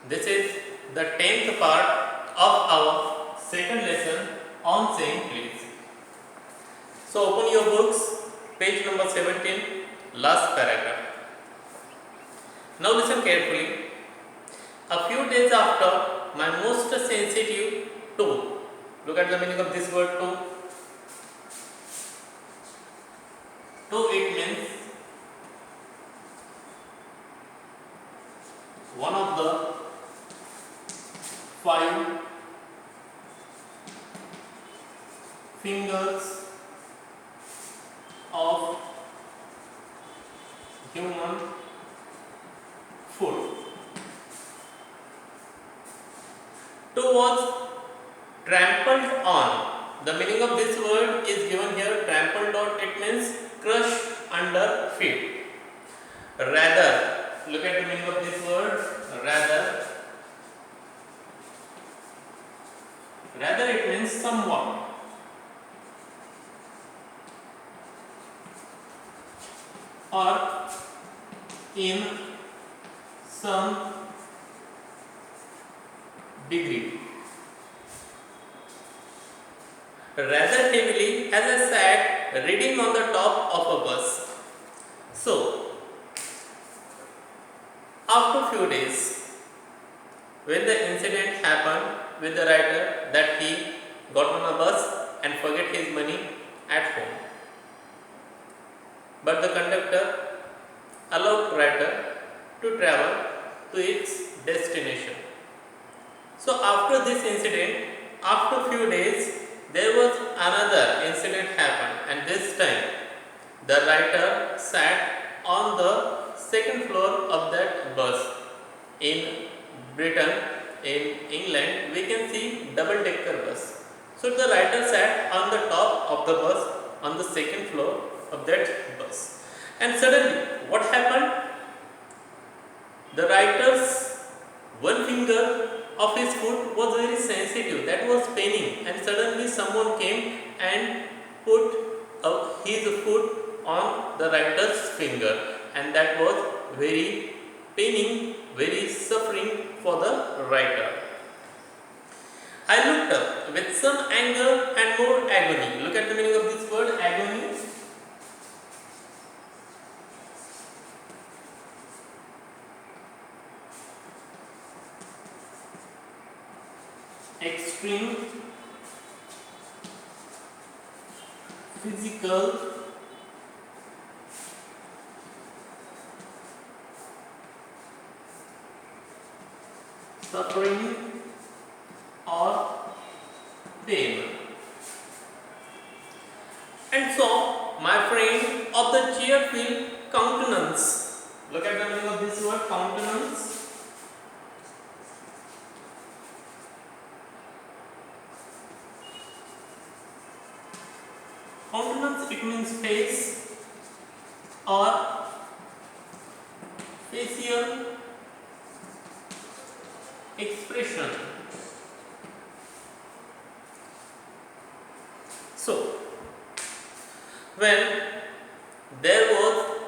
This is the 10th part of our second lesson on saying please. So open your books, page number 17, last paragraph. Now listen carefully. A few days after my most sensitive toe. Look at the meaning of this word toe. Toe, it means one of the 5 fingers of human foot. Toe was trampled on. The meaning of this word is given here. Trampled on, it means crushed under feet. Rather, look at the meaning of this word. Rather it means somewhat. Or in some degree. Rather heavily as I sat reading on the top of a bus. So, after few days, when the incident happened with the writer that he got on a bus and forget his money at home. But the conductor allowed writer to travel to its destination. So after this incident, after few days, there was another incident happened, and this time the writer sat on the second floor of that bus. In Britain, in England, we can see double-decker bus. So the writer sat on the top of the bus on the second floor of that bus. And suddenly, what happened? The writer's one finger of his foot was very sensitive, that was paining, and suddenly someone came and put his foot on the writer's finger, and that was very paining, very suffering for the writer. I looked up with some anger and more agony. Look at the meaning of this word, agony. Extreme physical suffering or pain. And so, my friend of the cheerful countenance, look at the meaning of this word, countenance. Countenance, it means face or facial expression. So, when there was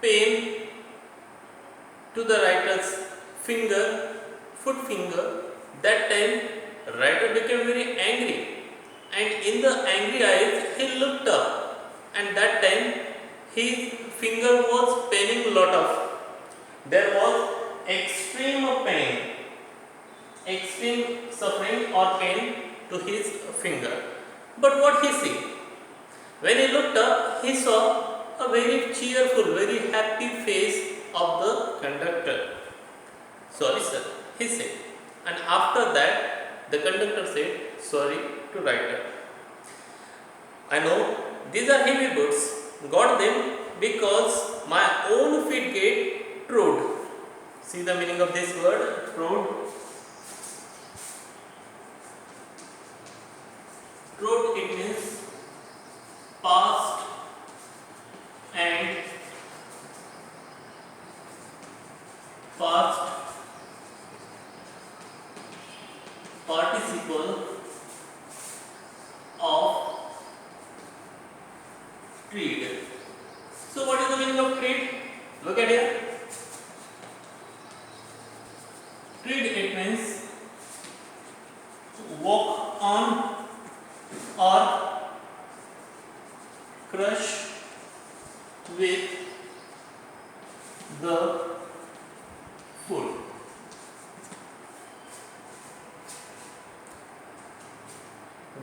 pain to the writer's finger, foot finger, that time writer became very angry. And in the angry eyes, he looked up, and that time his finger was paining a lot of. There was extreme pain, extreme suffering or pain to his finger. But what he see? When he looked up, he saw a very cheerful, very happy face of the conductor. Sorry, sir, he said. And after that, the conductor said sorry to writer. I know these are heavy boots. Got them because my own feet get trod. See the meaning of this word, trod. Trod, it means past and past participle of treat. So what is the meaning of treat? Look at here. Tread it means walk on or crush with the foot.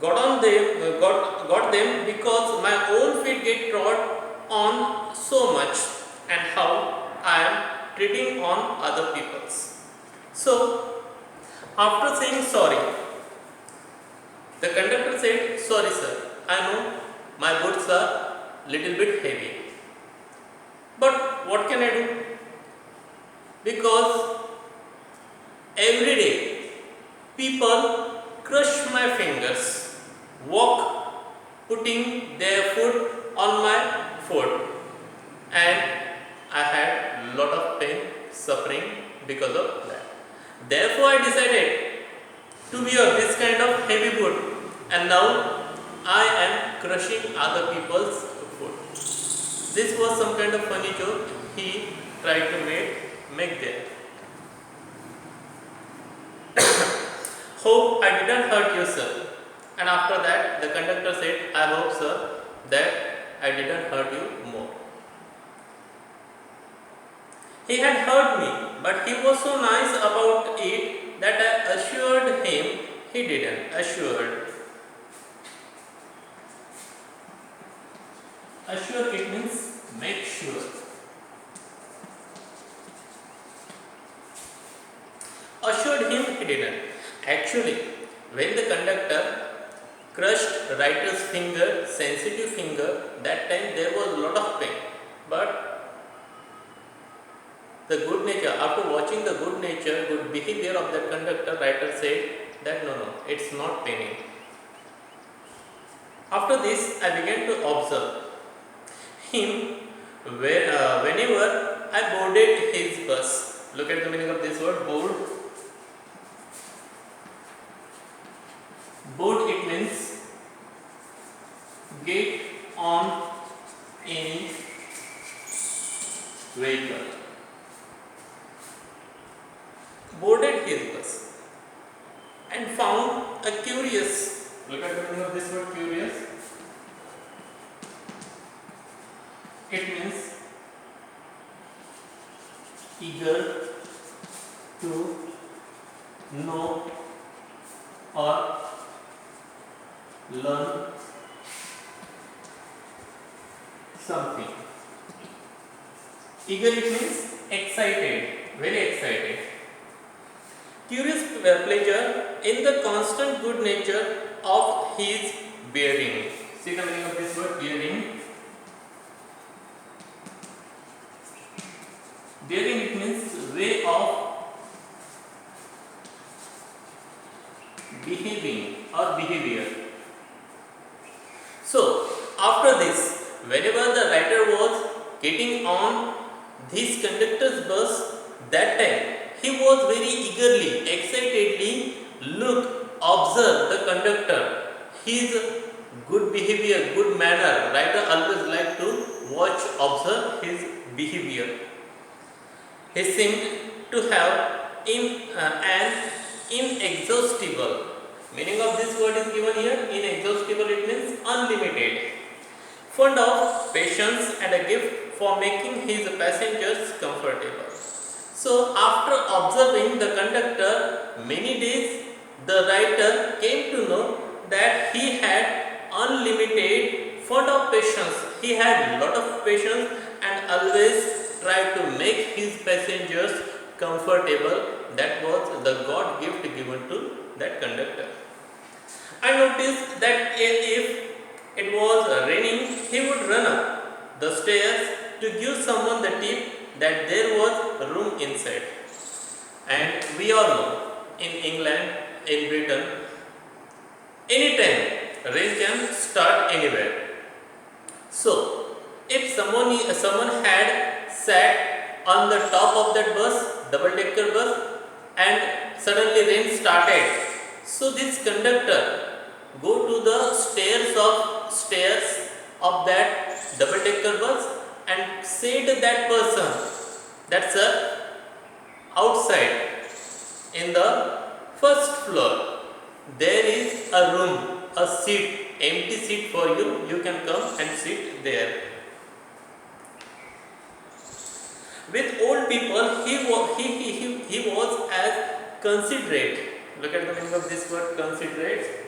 Got them because my own feet get trod on so much, and how I am treading on other people's. So, after saying sorry, the conductor said, "Sorry, sir. I know my boots are little bit heavy, but what can I do? Because every day people crush my fingers, walk putting their foot on my foot, and I had lot of pain, suffering because of that. Therefore, I decided to wear this kind of heavy boot, and now I am crushing other people's foot." This was some kind of funny joke he tried to make there. "Hope I didn't hurt you, sir." And after that, the conductor said, "I hope, sir, that I didn't hurt you more." He had hurt me, but he was so nice about it that I assured him he didn't. Assure it means make sure. Assured him he didn't. Actually, when the conductor crushed writer's finger, sensitive finger, that time there was a lot of pain. But the good nature, after watching the good nature, good behavior of that conductor, writer said that no, it's not paining. After this, I began to observe him whenever I boarded his bus. Look at the meaning of this word, board. Board, it means get on any vehicle. Boarded his bus and found a curious. Look at the meaning of this word, curious. It means eager to know or learn something. Eager, it means excited, very excited. Curious pleasure in the constant good nature of his bearing. See the meaning of this word, bearing. Bearing, it means way of behaving or behavior. So, after this, whenever the writer was getting on this conductor's bus, that time he was very eagerly, excitedly observe the conductor, his good behavior, good manner. Writer always like to observe his behavior. He seemed to have an inexhaustible. Meaning of this word is given here. Inexhaustible, it means unlimited. Fond of patience and a gift for making his passengers comfortable. So, after observing the conductor many days, the writer came to know that he had unlimited fond of patience. He had lot of patience and always tried to make his passengers comfortable. That was the God gift given to that conductor. I noticed that if it was raining, he would run up the stairs to give someone the tip that there was room inside. And we all know, in England, in Britain, anytime rain can start anywhere. So, if someone had sat on the top of that bus, double-decker bus, and suddenly rain started, so this conductor go to the stairs of that double-decker bus and say to that person that, "Sir, outside in first floor. There is a room, a seat, empty seat for you. You can come and sit there. With old people, he was as considerate. Look at the meaning of this word considerate.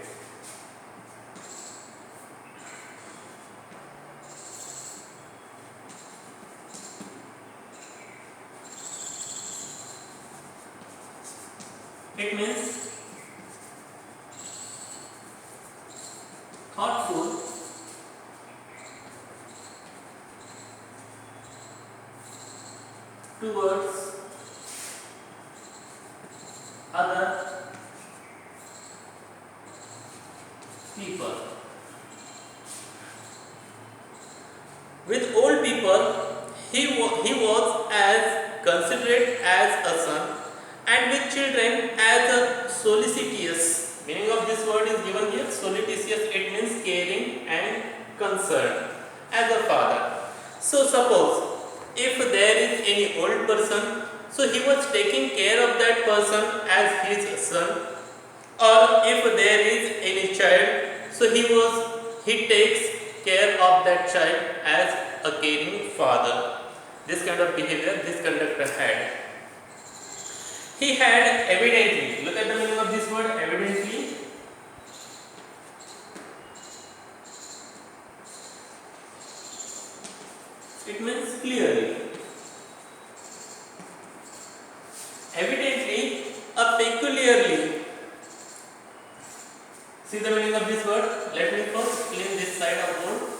It means thoughtful, towards other people. With old people, he was as considerate as a son, and with children as a solicitous. Meaning of this word is given here, solicitous. It means caring and concerned as a father. So suppose if there is any old person, so he was taking care of that person as his son, or if there is any child, so he takes care of that child as a caring father. This kind of behavior this conductor had. He had evidently, look at the meaning of this word evidently. It means clearly. Evidently, or peculiarly. See the meaning of this word? Let me first clean this side of board.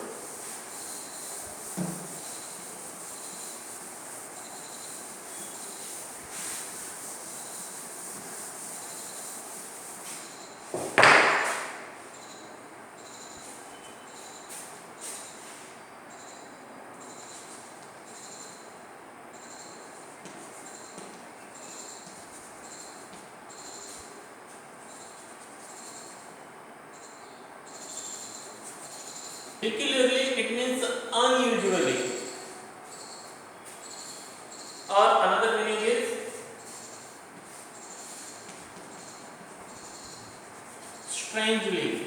Peculiarly, it means unusually. Or another meaning is strangely.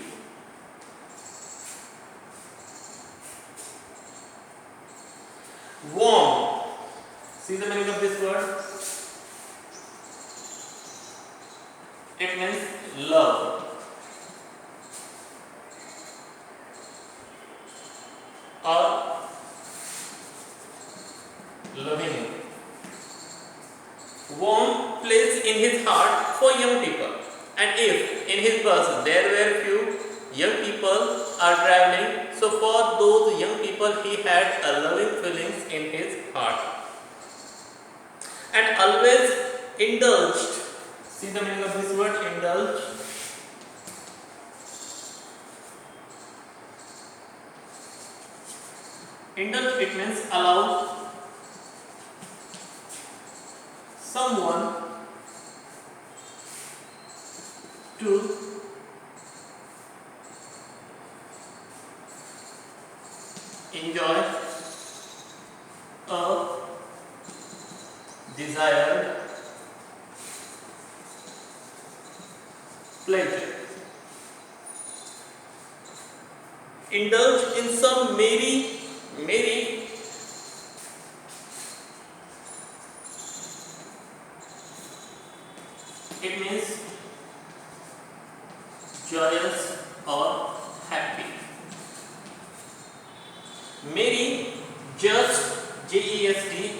Warm. See the meaning of this word? It means love. Or loving. Warm place in his heart for young people. And if in his bus there were few young people are traveling, so for those young people he had a loving feelings in his heart. And always indulged. See the meaning of this word indulge? Indulge, it means allow someone to enjoy a desired pleasure. Indulge in some merry it means joyous or happy. Merry, just, J-E-S-T,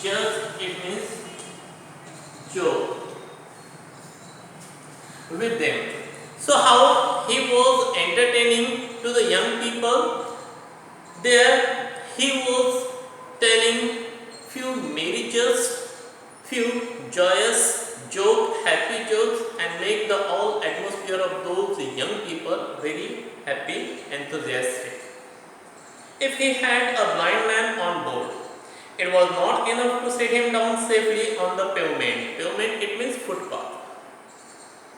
just it means joke with them. So how he was entertaining to the young people, there he was telling few merry jokes, few joyous joke, happy jokes, and make the whole atmosphere of those young people very happy, enthusiastic. If he had a blind man on board, it was not enough to set him down safely on the pavement. Pavement, it means footpath.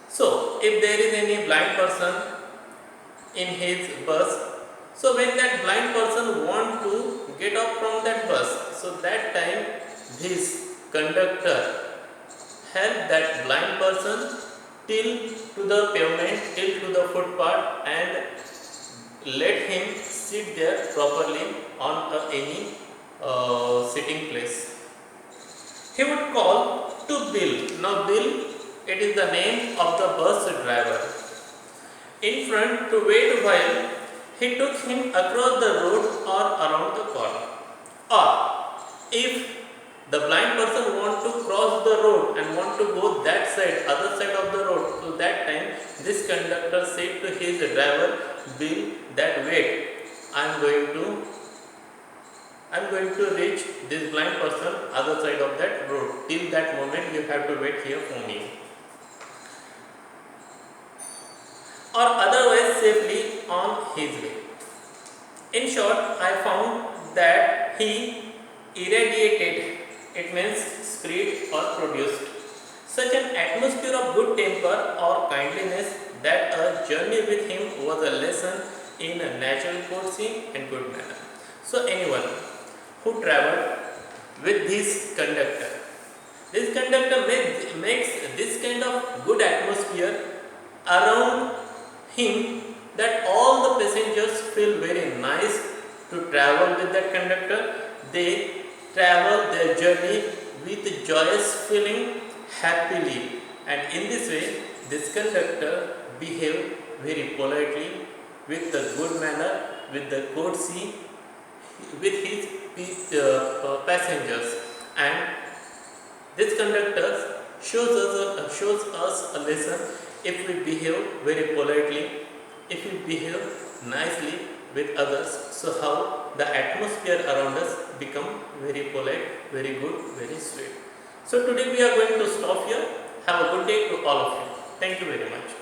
So, if there is any blind person in his bus, so when that blind person want to get up from that bus, so that time this conductor help that blind person till to the pavement, till to the footpath, and let him sit there properly on any sitting place. He would call to Bill. Now Bill, it is the name of the bus driver. In front to wait while he took him across the road or around the corner. Or if the blind person want to cross the road and want to go that side, other side of the road, so that time this conductor said to his driver Bill that wait, I am going to reach this blind person other side of that road. Till that moment you have to wait here for me. Or otherwise safely on his way. In short, I found that he irradiated, it means spread or produced, such an atmosphere of good temper or kindliness that a journey with him was a lesson in natural courtesy and good manner. So anyone who travelled with this conductor makes this kind of good atmosphere around him that all the passengers feel very nice to travel with that conductor. They travel their journey with joyous feeling, happily, and in this way this conductor behaved very politely, with the good manner, with the courtesy, with his passengers. And this conductor shows us a lesson. If we behave very politely, if we behave nicely with others, so how the atmosphere around us become very polite, very good, very sweet. So today we are going to stop here. Have a good day to all of you. Thank you very much.